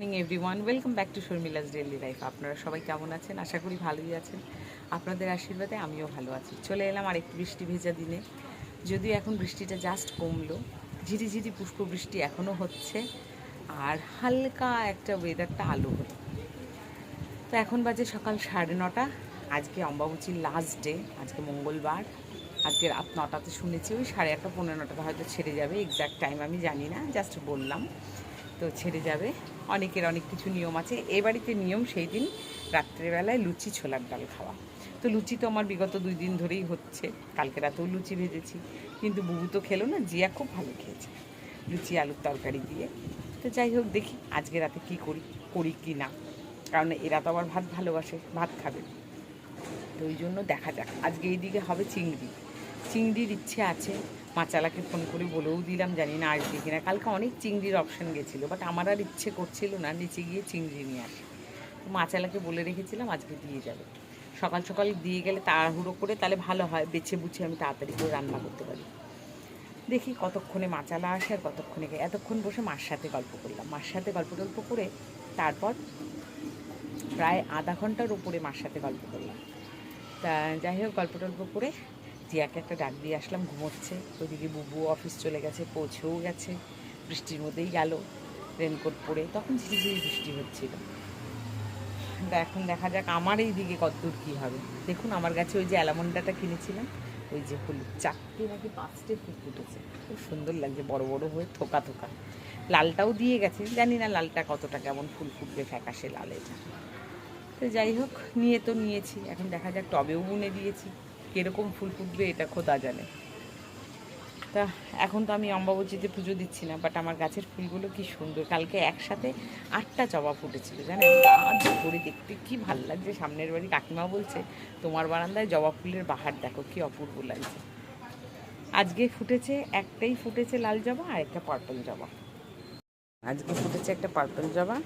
Morning everyone, welcome back to Sharmila's daily life. আপনারা সবাই কেমন আছেন? আশা করি ভালোই আছেন। আপনাদের আশীর্বাদে আমিও ভালো আছি। চলে এলাম আরেকটি বৃষ্টি ভেজা দিনে। যদিও এখন বৃষ্টিটা জাস্ট কমলো, ঝিরিঝিরি পুষ্প বৃষ্টি এখনও হচ্ছে, আর হালকা একটা ওয়েদারটা আলো হলো। তো এখন বাজে সকাল 9:30। আজকে অম্বাবুচির লাস্ট ডে, আজকে মঙ্গলবার। আজকে রাত 9টাতে শুনেছি, ওই 8:30 15টাতে হয়তো ছেড়ে যাবে। এক্স্যাক্ট টাইম আমি জানি না, জাস্ট বললাম। তো ছেড়ে যাবে। অনেকের অনেক কিছু নিয়ম আছে। এ বাড়িতে নিয়ম সেই দিন রাত্রেবেলায় লুচি ছোলার ডাল খাওয়া। তো লুচি তো আমার বিগত 2 দিন ধরেই হচ্ছে। কালকে রাতেও লুচি ভেজেছি, কিন্তু বুবু তো খেলো না, জিয়া খুব ভালো খেয়েছে লুচি আলুর তরকারি দিয়ে। তো যাই হোক, দেখি আজকে রাতে কী করি কি না, কারণ এরা তো আবার ভাত ভালোবাসে, ভাত খাবে। তো ওই জন্য দেখা যাক। আজকে এইদিকে হবে চিংড়ির ইচ্ছে আছে। মাচালাকে ফোন করে বলেও দিলাম, জানি না আসবে কিনা। কালকে অনেক চিংড়ির অপশান গেছিলো, বাট আমার আর ইচ্ছে করছিল না নিচে গিয়ে চিংড়ি নিয়ে আসি। তো মাচালাকে বলে রেখেছিলাম আজকে দিয়ে যাবে। সকাল সকাল দিয়ে গেলে তাড়াহুড়ো করে তাহলে ভালো হয়, বেছে বুছে আমি তাড়াতাড়ি করে রান্না করতে পারি। দেখি কতক্ষণে মাচালা আসে আর কতক্ষণে। এতক্ষণ বসে মার সাথে গল্প করলাম, মার সাথে গল্প টল্প করে তারপর প্রায় আধা ঘন্টার উপরে মার সাথে গল্প করলাম। তা যাই হোক, গল্প টল্প করে জিয়াকে একটা ডাক দিয়ে আসলাম, ঘুমোচ্ছে। ওইদিকে বুবু অফিস চলে গেছে, পৌঁছেও গেছে। বৃষ্টির মধ্যেই গেল রেনকোট পরে, তখন ঝিরিঝিরি বৃষ্টি হচ্ছিল। এখন দেখা যাক আমার এই দিকে কতদূর কী হবে। দেখুন আমার কাছে ওই যে অ্যালামন্ডাটা কিনেছিলাম, ওই যে হলুদ 4টে নাকি 5টে ফুল ফুটেছে, খুব সুন্দর লাগছে, বড় বড় হয়ে থোকা থোকা। লালটাও দিয়ে গেছে, জানি না লালটা কতটা কেমন ফুল ফুটবে, ফ্যাকাশে লাল এটা। তো যাই হোক, নিয়েছি, এখন দেখা যাক। টবেও বুনে দিয়েছি, কীরকম ফুল ফুটবে এটা খোদা জানে। তা এখন তো আমি অম্বাবচীতে পুজো দিচ্ছি না, বাট আমার গাছের ফুলগুলো কি সুন্দর। কালকে একসাথে 8টা জবা ফুটেছিল, জানেন? গাছ ভরে, দেখতে কি ভালো লাগছে। সামনের বাড়ি কাকিমা বলছে, তোমার বারান্দায় জবা ফুলের বাহার দেখো, কি অপূর্ব লাগছে। আজকে ফুটেছে, একটাই ফুটেছে লাল জবা, আর একটা পার্পল জবা। আজকে ফুটেছে একটা পার্পল জবা,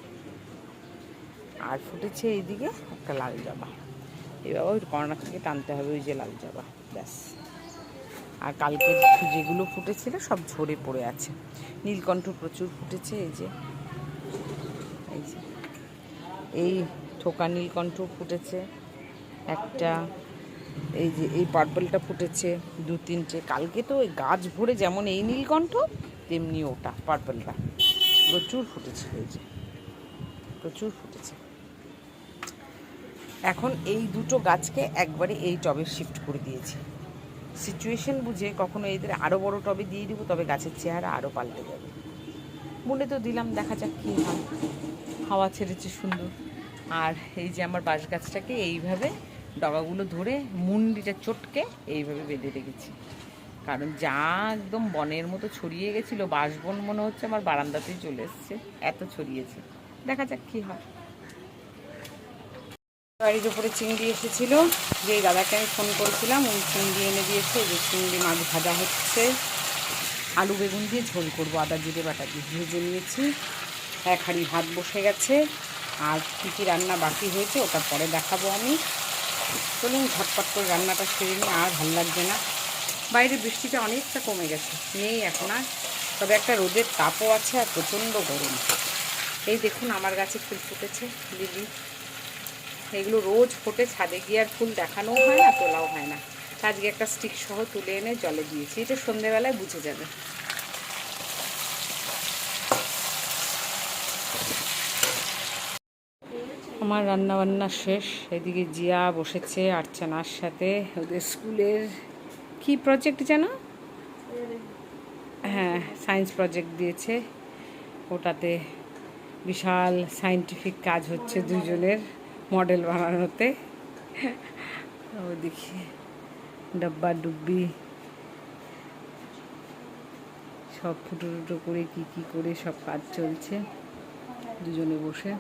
আর ফুটেছে এইদিকে একটা লাল জবা। এবার ওই কর্নার থেকে টানতে হবে ওই যে লাল জবা, ব্যাস। আর কালকে যেগুলো ফুটেছিল সব ঝরে পড়ে আছে। নীলকণ্ঠ প্রচুর ফুটেছে, এই যে এই থোকা নীলকণ্ঠ ফুটেছে একটা, এই যে এই পার্পলটা ফুটেছে 2-3টে। কালকে তো ওই গাছ ভরে যেমন এই নীলকণ্ঠ, তেমনি ওটা পার্পলটা প্রচুর ফুটেছে, এই যে প্রচুর ফুটেছে। এখন এই দুটো গাছকে একবারে এই টবে শিফট করে দিয়েছি, সিচুয়েশন বুঝে। কখনো এদের আরও বড় টবে দিয়ে দিব, তবে গাছের চেহারা আরও পাল্টে যাবে। বলে তো দিলাম, দেখা যাক কী হয়। হাওয়া ছেড়েছে সুন্দর। আর এই যে আমার বাঁশ গাছটাকে এইভাবে ডগাগুলো ধরে মুন্ডিটা চটকে এইভাবে বেঁধে রেখেছি, কারণ যা একদম বনের মতো ছড়িয়ে গেছিলো, বাঁশবন মনে হচ্ছে আমার বারান্দাতেই চলে এসছে, এত ছড়িয়েছে। দেখা যাক কী হয়। বাড়ির উপরে চিংড়ি এসেছিল, যে দাদাকে আমি ফোন করেছিলাম, ওই চিংড়ি এনে দিয়েছে। যে চিংড়ি মাছ ভাজা হচ্ছে, আলু বেগুন দিয়ে ঝোল করবো, আদা জিরে বাটা দিয়ে ভেজে নিয়েছি। 1 হাঁড়ি ভাত বসে গেছে, আর কী কী রান্না বাকি হয়েছে ওটা পরে দেখাবো আমি। চলুন ঝটপট করে রান্নাটা সেরে নিই, আর ভালো লাগবে না। বাইরে বৃষ্টিটা অনেকটা কমে গেছে, নেই এখন আর, তবে একটা রোদের তাপও আছে, আর প্রচণ্ড গরম। এই দেখুন আমার গাছে ফুল ফুটেছে, লিলি। এগুলো রোজ ফোটে, ছাদে গিয়ে আর ফুল দেখানোও হয় না, তোলাও হয় না। আজকে একটা স্টিক সহ তুলে এনে জলে দিয়েছি, এটা সন্ধেবেলায় বুঝে যাবে। আমার রান্না বান্না শেষ। এদিকে জিয়া বসেছে আর্চনার সাথে, ওদের স্কুলের কি প্রজেক্ট যেন, হ্যাঁ সায়েন্স প্রজেক্ট দিয়েছে, ওটাতে বিশাল সায়েন্টিফিক কাজ হচ্ছে দুজনের, মডেল বানানোতে। ওদিকে ডাব্বা ডুব্বি সব ফুটো টুটো করে কী করে সব কাজ চলছে দুজনে বসে।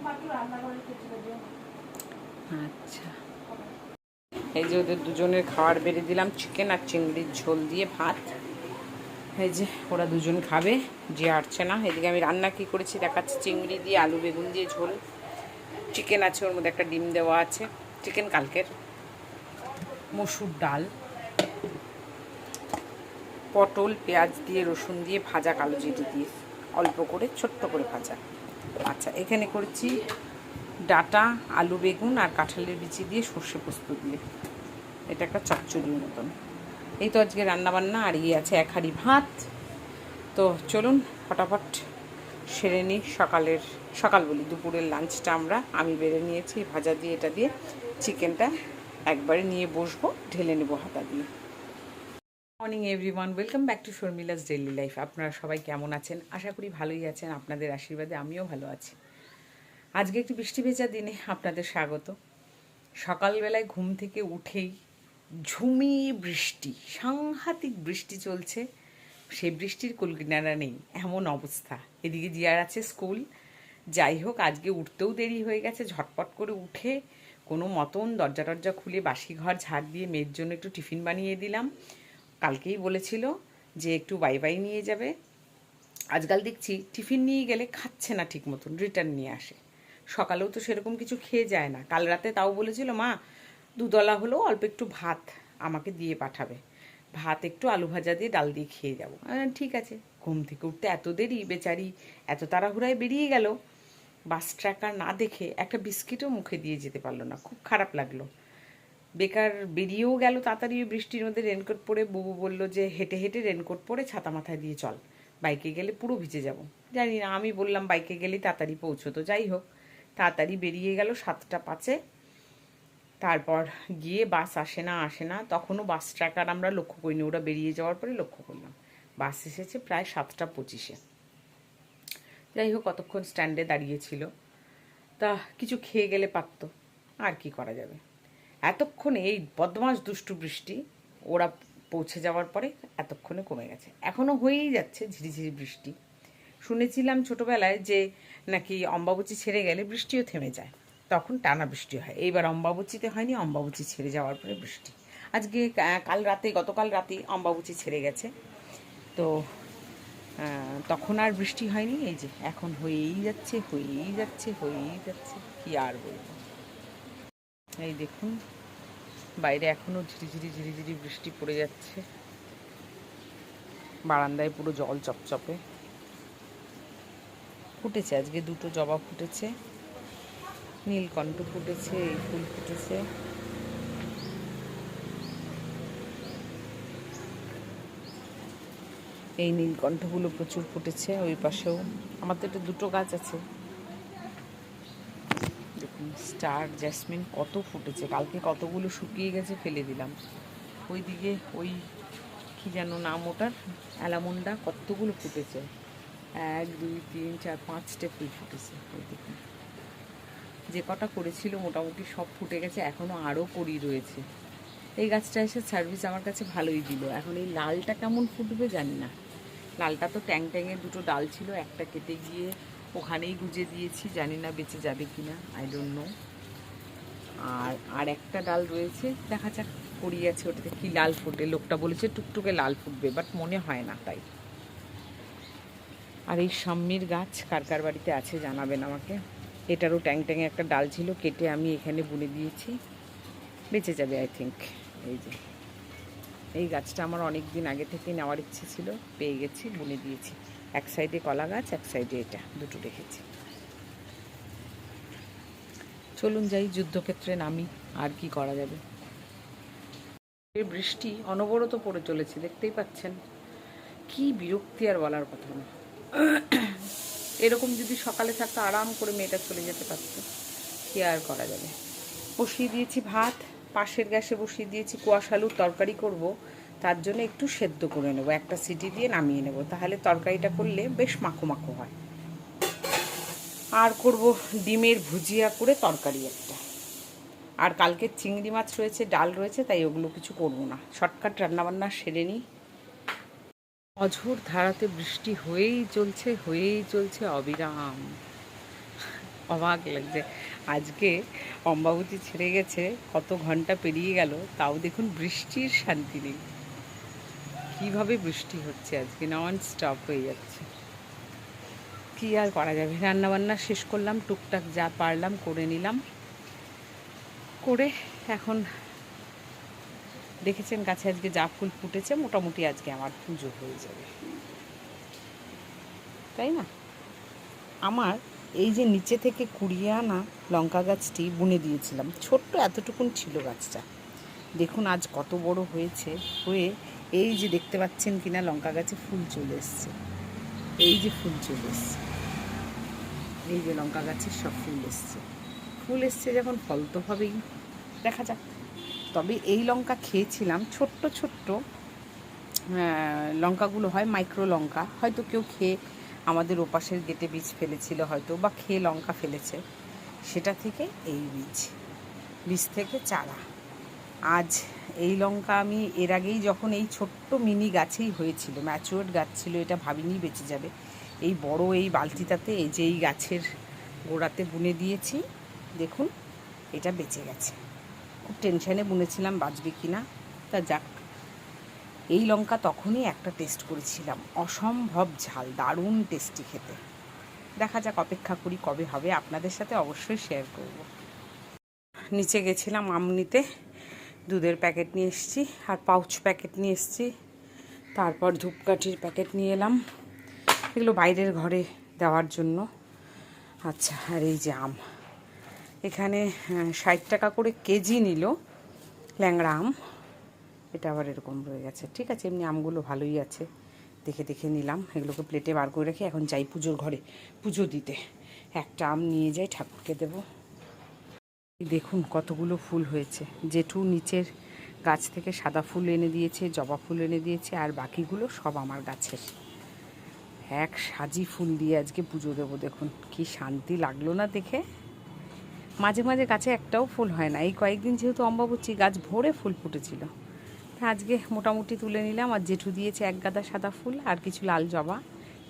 আচ্ছা, এই যে ওদের দুজনের খাবার বেড়ে দিলাম, চিকেন আর চিংড়ির ঝোল দিয়ে ভাত। এই যে ওরা দুজন খাবে, যে আটছে না। এদিকে আমি রান্না কী করেছি দেখাচ্ছি। চিংড়ি দিয়ে আলু বেগুন দিয়ে ঝোল, চিকেন আছে, ওর মধ্যে একটা ডিম দেওয়া আছে, চিকেন কালকের, মসুর ডাল, পটল পেঁয়াজ দিয়ে রসুন দিয়ে ভাজা, কালো জিরে দিয়ে অল্প করে ছোট্ট করে ভাজা, আচ্ছা, এখানে করেছি ডাটা, আলু, বেগুন আর কাঁঠালের বিচি দিয়ে সর্ষে পোস্ত দিয়ে। এটা একটা চচ্চড়ির মতন। এই তো আজকে রান্নাবান্না, আর ইয়ে আছে 1 হাঁড়ি ভাত। তো চলুন ফটাফট সেরে নিই সকাল বলি দুপুরের লাঞ্চটা। আমি বেড়ে নিয়েছি ভাজা দিয়ে, এটা দিয়ে চিকেনটা একবারে নিয়ে বসবো, ঢেলে নেবো হাতা দিয়ে। Morning everyone, welcome back to Sharmila's daily life. আপনারা সবাই কেমন আছেন? আশা করি ভালোই আছেন। আপনাদের আশীর্বাদে আমিও ভালো আছি। আজকে একটি বৃষ্টি ভেজা দিনে আপনাদের স্বাগত। সকালবেলায় ঘুম থেকে উঠেই ঝুমিয়ে বৃষ্টি, সাংঘাতিক বৃষ্টি চলছে। সেই বৃষ্টির কুলকিনারা নেই, এমন অবস্থা। এদিকে জিয়ার আছে স্কুল। যাই হোক, আজকে উঠতেও দেরি হয়ে গেছে। ঝটপট করে উঠে কোনো মতন দরজা টরজা খুলে বাসি ঘর ঝাড় দিয়ে মেয়ের জন্য একটু টিফিন বানিয়ে দিলাম। কালকেই বলেছিল যে একটু বাই বাই নিয়ে যাবে। আজকাল দেখছি টিফিন নিয়ে গেলে খাচ্ছে না ঠিক মতন, রিটার্ন নিয়ে আসে। সকালেও তো সেরকম কিছু খেয়ে যায় না। কাল রাতে তাও বলেছিল, মা দুদলা হলেও অল্প একটু ভাত আমাকে দিয়ে পাঠাবে, ভাত একটু আলু ভাজা দিয়ে ডাল দিয়ে খেয়ে যাবো। ঠিক আছে। ঘুম থেকে উঠতে এত দেরি, বেচারি এত তাড়াহুড়ায় বেরিয়ে গেল, বাস ট্র্যাকার না দেখে একটা বিস্কিটও মুখে দিয়ে যেতে পারলো না। খুব খারাপ লাগলো। বেকার বেরিয়েও গেল তাড়াতাড়ি বৃষ্টির মধ্যে, রেনকোট পরে। বুবু বলল যে হেঁটে হেঁটে রেনকোট পরে ছাতা মাথায় দিয়ে চল, বাইকে গেলে পুরো ভিজে যাব। জানি না, আমি বললাম বাইকে গেলেই তাড়াতাড়ি পৌঁছতো। যাই হোক, তাড়াতাড়ি বেরিয়ে গেল 7:05। তারপর গিয়ে বাস আসে না, তখনও বাস ট্র্যাকার আমরা লক্ষ্য করিনি, ওরা বেরিয়ে যাওয়ার পরে লক্ষ্য করলাম। বাস এসেছে প্রায় 7:25। যাই হোক, কতক্ষণ স্ট্যান্ডে দাঁড়িয়েছিল, তা কিছু খেয়ে গেলে পারত, আর কি করা যাবে। এতক্ষণে এই বদমাস দুষ্টু বৃষ্টি ওরা পৌঁছে যাওয়ার পরে এতক্ষণে কমে গেছে। এখনও হয়েই যাচ্ছে ঝিরিঝিরি বৃষ্টি। শুনেছিলাম ছোটোবেলায় যে নাকি অম্বাবুচি ছেড়ে গেলে বৃষ্টিও থেমে যায়, তখন টানা বৃষ্টি হয়। এইবার অম্বাবুচিতে হয়নি, অম্বাবুচি ছেড়ে যাওয়ার পরে বৃষ্টি। আজকে গতকাল রাতে অম্বাবুচি ছেড়ে গেছে, তো তখন আর বৃষ্টি হয়নি। এই যে এখন হয়েই যাচ্ছে কি আর বলবো। এই দেখুন, বাইরে এখনও ঝিরিঝিরি বৃষ্টি পড়ে যাচ্ছে। বারান্দায় পুরো জল চপচপে। ফুটেছে আজকে 2টো জবা ফুটেছে, নীলকণ্ঠ ফুটেছে, এই ফুল ফুটেছে। এই নীলকণ্ঠগুলো প্রচুর ফুটেছে। ওই পাশেও আমার তো 2টো গাছ আছে। দেখুন, স্টার জ্যাসমিন কত ফুটেছে। কালকে কতগুলো শুকিয়ে গেছে, ফেলে দিলাম। ওইদিকে ওই কি যেন নাম ওটার, অ্যালামন্ডা, কতগুলো ফুটেছে। 1 2 3 4 5টে ফুল ফুটেছে। ওই দেখুন, যে কটা করেছিল মোটামুটি সব ফুটে গেছে, এখনও আরও কড়ি রয়েছে। এই গাছটা এসে সার্ভিস আমার কাছে ভালোই দিল। এখন এই লালটা কেমন ফুটবে জানি না। লালটা তো ট্যাংয়ের 2টো ডাল ছিল, একটা কেটে গিয়ে ওখানেই গুজে দিয়েছি, জানি না বেঁচে যাবে কি না, আই ডোন্ট নো। আর একটা ডাল রয়েছে, দেখা যাক। কড়ি আছে, ওটাতে কি লাল ফুটে। লোকটা বলেছে টুকটুকে লাল ফুটবে, বাট মনে হয় না তাই। আর এই সাম্মির গাছ কার বাড়িতে আছে জানাবেন আমাকে। এটারও ট্যাংয়ে একটা ডাল ছিল, কেটে আমি এখানে বুনে দিয়েছি, বেঁচে যাবে আই থিঙ্ক। এই যে এই গাছটা আমার অনেক দিন আগে থেকে নেওয়ার ইচ্ছে ছিল, পেয়ে গেছি, বুনে দিয়েছি। এক সাইডে কলা গাছ, এক সাইডে এটা, 2টো রেখেছি। চলুন যাই, যুদ্ধক্ষেত্রে নামি, আর কি করা যাবে। এই বৃষ্টি অনবরত পড়ে চলেছে, দেখতেই পাচ্ছেন। কি বিরক্তি, আর বলার কথা না। এরকম যদি সকালে থাকতো, আরাম করে মেয়েটা চলে যেতে পারতো। কি আর করা যাবে। বসিয়ে দিয়েছি ভাত, পাশের গ্যাসে বসিয়ে দিয়েছি। কোয়াশ আলুর তরকারি করব, তার জন্য একটু সেদ্ধ করে নেব, একটা সিটি দিয়ে নামিয়ে নেব, তাহলে তরকারিটা করলে বেশ মাখো মাখো হয়। আর করব ডিমের ভুজিয়া করে তরকারি একটা। আর কালকে চিংড়ি মাছ রয়েছে, ডাল রয়েছে, তাই ওগুলো কিছু করব না। শর্টকাট রান্নাবান্না সেরে নিই। অঝোর ধারাতে বৃষ্টি হয়েই চলছে অবিরাম। অবাক লাগছে। আজকে অম্বাবতী ছেড়ে গেছে, কত ঘন্টা পেরিয়ে গেল, তাও দেখুন বৃষ্টির শান্তি নেই। কীভাবে বৃষ্টি হচ্ছে আজকে, নন স্টপ হয়ে যাচ্ছে। কী আর করা যাবে। রান্নাবান্না শেষ করলাম, টুকটাক যা পারলাম করে নিলাম। করে এখন দেখেছেন গাছে আজকে যা ফুল ফুটেছে, মোটামুটি আজকে আমার পুজো হয়ে যাবে, তাই না? আমার এই যে নিচে থেকে কুড়িয়ে আনা লঙ্কা গাছটি বুনে দিয়েছিলাম, ছোট্ট এতটুকুন ছিল গাছটা, দেখুন আজ কত বড় হয়েছে। হয়ে এই যে দেখতে পাচ্ছেন কিনা লঙ্কা গাছে ফুল চলে এসছে, এই যে ফুল চলে এসছে, এই যে লঙ্কা গাছের সব ফুল এসছে। ফুল এসছে যখন ফল তো হবেই, দেখা যাক। তবে এই লঙ্কা খেয়েছিলাম, ছোট্ট ছোট্ট লঙ্কাগুলো হয় মাইক্রো লঙ্কা, হয়তো কেউ খেয়ে আমাদের ওপাশের গেটে বীজ ফেলেছিল হয়তো, বা খেয়ে লঙ্কা ফেলেছে, সেটা থেকে এই বীজ থেকে চারা। আজ এই লঙ্কা আমি এর আগেই যখন এই ছোট্ট মিনি গাছেই হয়েছিল, ম্যাচিওর্ড গাছ ছিল, এটা ভাবিনি বেঁচে যাবে, এই বড় এই বালতিটাতে এই যে এই গাছের গোড়াতে বুনে দিয়েছি, দেখুন এটা বেঁচে গেছে। খুব টেনশানে বুনেছিলাম বাঁচবে কি না, তা যাক। এই লঙ্কা তখনই একটা টেস্ট করেছিলাম, অসম্ভব ঝাল, দারুণ টেস্টি খেতে। দেখা যাক, অপেক্ষা করি কবে হবে, আপনাদের সাথে অবশ্যই শেয়ার করব। নিচে গেছিলাম আম নিতে, দুধের প্যাকেট নিয়ে এসেছি আর পাউচ প্যাকেট নিয়ে এসেছি, তারপর ধূপকাঠির প্যাকেট নিয়ে এলাম, এগুলো বাইরের ঘরে দেওয়ার জন্য। আচ্ছা, আর এই যে আম, এখানে 60 টাকা করে কেজি নিল ল্যাংড়া আম, এটা আবার এরকম রয়ে গেছে। ঠিক আছে, এমনি আমগুলো ভালোই আছে, দেখে দেখে নিলাম। এগুলোকে প্লেটে বার করে রেখে এখন যাই পুজোর ঘরে পুজো দিতে, একটা আম নিয়ে যাই ঠাকুরকে দেব। দেখুন কতগুলো ফুল হয়েছে, জেঠু নিচের গাছ থেকে সাদা ফুল এনে দিয়েছে, জবা ফুল এনে দিয়েছে, আর বাকিগুলো সব আমার গাছের। এক সাজি ফুল দিয়ে আজকে পুজো দেবো, দেখুন কি শান্তি লাগলো না দেখে। মাঝে মাঝে গাছে একটাও ফুল হয় না, এই কয়েকদিন যেহেতু অম্বাবচী গাছ ভরে ফুল ফুটেছিল, আজকে মোটামুটি তুলে নিলাম। আর জেঠু দিয়েছে এক গাদা সাদা ফুল আর কিছু লাল জবা,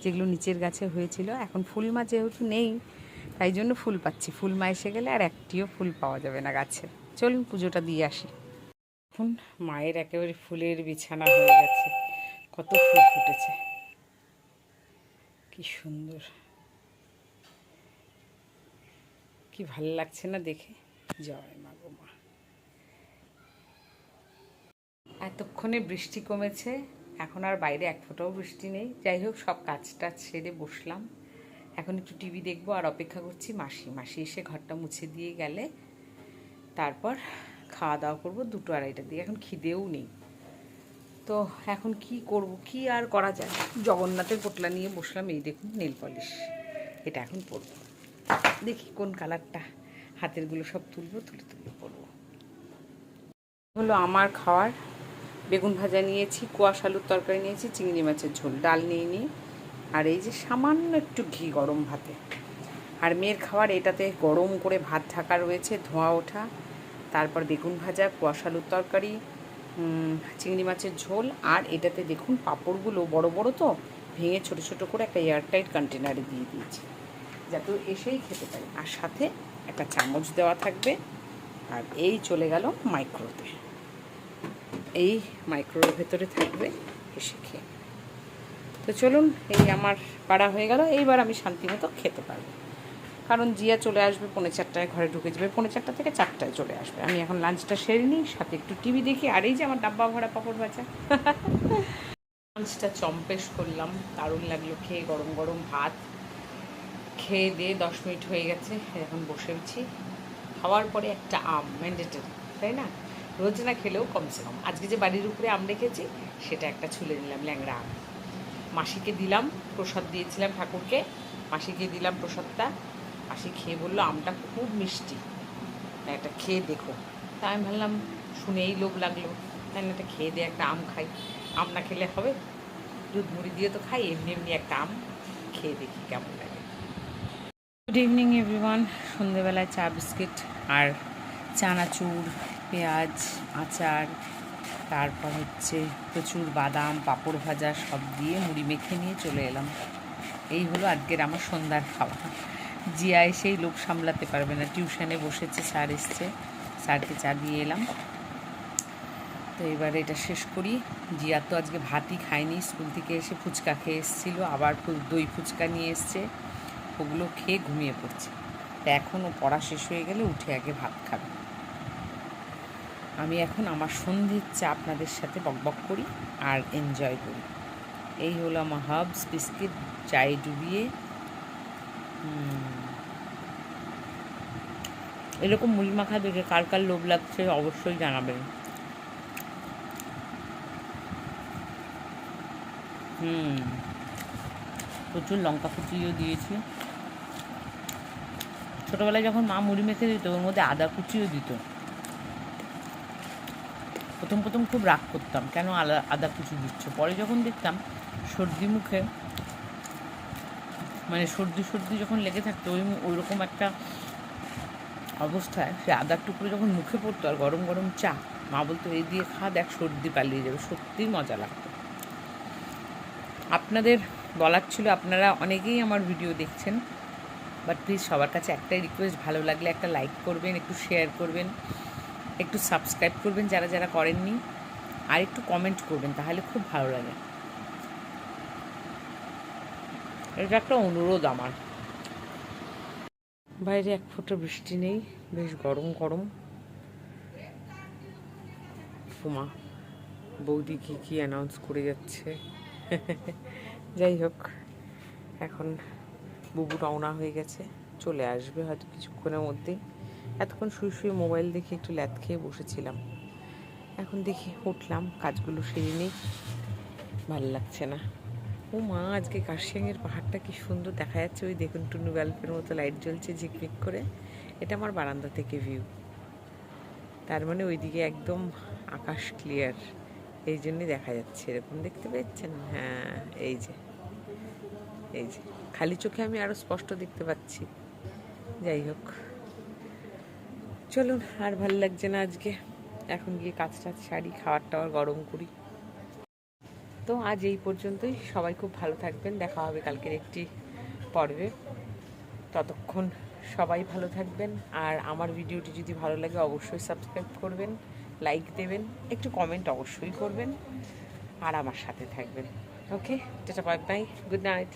যেগুলো নিচের গাছে হয়েছিল। এখন ফুলমা যেহেতু নেই, তাই জন্য ফুল পাচ্ছি, ফুলমা এসে গেলে আর একটিও ফুল পাওয়া যাবে না গাছে। চলুন পুজোটা দিয়ে আসি। এখন মায়ের একেবারে ফুলের বিছানা হয়ে গেছে, কত ফুল ফুটেছে, কি সুন্দর, কি ভালো লাগছে না দেখে। জয় মা গো মা। এতক্ষণে বৃষ্টি কমেছে, এখন আর বাইরে এক ফোঁটাও বৃষ্টি নেই। যাই হোক, সব কাজটা ছেড়ে বসলাম, এখন একটু টিভি দেখবো আর অপেক্ষা করছি মাসি এসে ঘরটা মুছে দিয়ে গেলে তারপর খাওয়া দাওয়া করবো 2টো 2:30টার দিকে। এখন খিদেও নেই, তো এখন কি করব, কি আর করা যায়। জগন্নাথের পোটলা নিয়ে বসলাম, এই দেখুন নেল পলিশ, এটা এখন পরবো, দেখি কোন কালারটা, হাতেরগুলো সব তুলে পরবো। হলো আমার খাওয়ার, বেগুন ভাজা নিয়েছি, কোয়াশ আলুর তরকারি নিয়েছি, চিংড়ি মাছের ঝোল, ডাল নিয়ে আর এই যে সামান্য একটু ঘি গরম ভাতে। আর মেয়ের খাবার এটাতে গরম করে ভাত ঢাকা রয়েছে, ধোঁয়া ওঠা, তারপর বেগুন ভাজা, কোয়াশ আলুর তরকারি, চিংড়ি মাছের ঝোল, আর এটাতে দেখুন পাঁপড়গুলো বড় বড় তো ভেঙে ছোট ছোট করে একটা এয়ারটাইট কন্টেনারে দিয়ে দিয়েছি, যাতে এসেই খেতে পারে। আর সাথে একটা চামচ দেওয়া থাকবে। আর এই চলে গেল মাইক্রোতে, এই মাইক্রোর ভেতরে থাকবে, এসে খেয়ে। তো চলুন, এই আমার পাড়া হয়ে গেল, এইবার আমি শান্তি মতো খেতে পারবো, কারণ জিয়া চলে আসবে 3:45 ঘরে ঢুকে যাবে, 3:45 থেকে 4টায় চলে আসবে। আমি এখন লাঞ্চটা সেরে নিই, সাথে একটু টিভি দেখি। আর এই যে আমার ডাব্বা ভরা পাঁপড় ভাজা, লাঞ্চটা চম্পেশ করলাম, দারুণ লাগলো খেয়ে। গরম গরম ভাত খেয়ে দিয়ে 10 মিনিট হয়ে গেছে, এখন বসেছি। খাওয়ার পরে একটা আম ম্যান্ডেটরি, তাই না? রোজ না খেলেও কমসে কম আজকে যে বাড়ির উপরে আম রেখেছি সেটা একটা ছুলে নিলাম, ল্যাংড়া আম। মাসিকে দিলাম, প্রসাদ দিয়েছিলাম ঠাকুরকে, মাসিকে দিলাম প্রসাদটা। মাসি খেয়ে বললো আমটা খুব মিষ্টি, একটা খেয়ে দেখো। তা আমি ভাবলাম, শুনেই লোভ লাগলো, তাই না, একটা খেয়ে দিয়ে একটা আম খাই। আম না খেলে হবে, দুধ মুড়ি দিয়ে তো খাই, এমনি এমনি একটা আম খেয়ে দেখি কেমন লাগে। Good evening everyone. সন্ধেবেলায় চা বিস্কিট আর চানাচুর, পেঁয়াজ, আচার, তারপর হচ্ছে প্রচুর বাদাম, পাঁপড় ভাজা সব দিয়ে মুড়ি মেখে নিয়ে চলে এলাম। এই হলো আজকের আমার সন্ধ্যার খাওয়া। জিয়া এসেই লোভ সামলাতে পারবে না, টিউশনে বসেছে, স্যার এসছে, স্যারকে চা দিয়ে এলাম। তো এবার এটা শেষ করি। জিয়া তো আজকে ভাতই খায়নি, স্কুল থেকে এসে ফুচকা খেয়ে এসেছিলো, আবার দই ফুচকা নিয়ে এসছে, ওগুলো খেয়ে ঘুমিয়ে পড়ছে। তো এখনও পড়া শেষ হয়ে গেলে উঠে আগে ভাত খাবে। আমি এখন আমার সন্ধ্যের চা আপনাদের সাথে বকবক করি আর এনজয় করি। এই হলো আমার হার্বস বিস্কিট চায়ে ডুবিয়ে এরকম মুড়ি মাখা দেখে কার কার লোভ লাগছে অবশ্যই জানাবেন। প্রচুর লঙ্কা কুচিও দিয়েছি। ছোটোবেলায় যখন মা মুড়ি মেখে দিত ওর মধ্যে আদা কুচিও দিত। প্রথম প্রথম খুব রাগ করতাম, কেন আদা কুচি দিচ্ছ। পরে যখন দেখতাম সর্দি মুখে, মানে সর্দি যখন লেগে থাকতো ওই রকম একটা অবস্থায় সে আদার টুকরো যখন মুখে পড়তো আর গরম গরম চা, মা বলতো এই দিয়ে খা, দেখ সর্দি পালিয়ে যাবে। সত্যিই মজা লাগতো। আপনাদের বলার ছিল, আপনারা অনেকেই আমার ভিডিও দেখছেন, বাট প্লিজ সবার কাছে একটাই রিকোয়েস্ট, ভালো লাগলে একটা লাইক করবেন, একটু শেয়ার করবেন, একটু সাবস্ক্রাইব করবেন যারা যারা করেননি, আর একটু কমেন্ট করবেন, তাহলে খুব ভালো লাগে। এটা একটা অনুরোধ আমার। বাইরে এক ফোঁটা বৃষ্টি নেই, বেশ গরম গরম। উমা বৌদি কী অ্যানাউন্স করে যাচ্ছে। যাই হোক, এখন বুবু রওনা হয়ে গেছে, চলে আসবে হয়তো কিছুক্ষণের মধ্যেই। এতক্ষণ শুয়ে মোবাইল দেখে একটু ল্যাদ খেয়ে বসেছিলাম, এখন দেখি উঠলাম, কাজগুলো সেরে নেই, ভালো লাগছে না। ও মা, আজকে কার্শিয়াংয়ের পাহাড়টা কি সুন্দর দেখা যাচ্ছে। ওই দেখুন টুনু বাল্বের মতো লাইট জ্বলছে ঝিকমিক করে। এটা আমার বারান্দা থেকে ভিউ, তার মানে ওইদিকে একদম আকাশ ক্লিয়ার, এই জন্যই দেখা যাচ্ছে এরকম, দেখতে পেয়েছেন? হ্যাঁ, এই যে খালি চোখে আমি আরও স্পষ্ট দেখতে পাচ্ছি। যাই হোক, চলুন, আর ভালো লাগছে না আজকে, এখন গিয়ে কাজ টাজ সারি, খাবার টাবার গরম করি। তো আজ এই পর্যন্তই, সবাই খুব ভালো থাকবেন, দেখা হবে কালকের একটি পর্বে। ততক্ষণ সবাই ভালো থাকবেন, আর আমার ভিডিওটি যদি ভালো লাগে অবশ্যই সাবস্ক্রাইব করবেন, লাইক দেবেন, একটু কমেন্ট অবশ্যই করবেন, আর আমার সাথে থাকবেন। Okay, tata, bye bye, good night.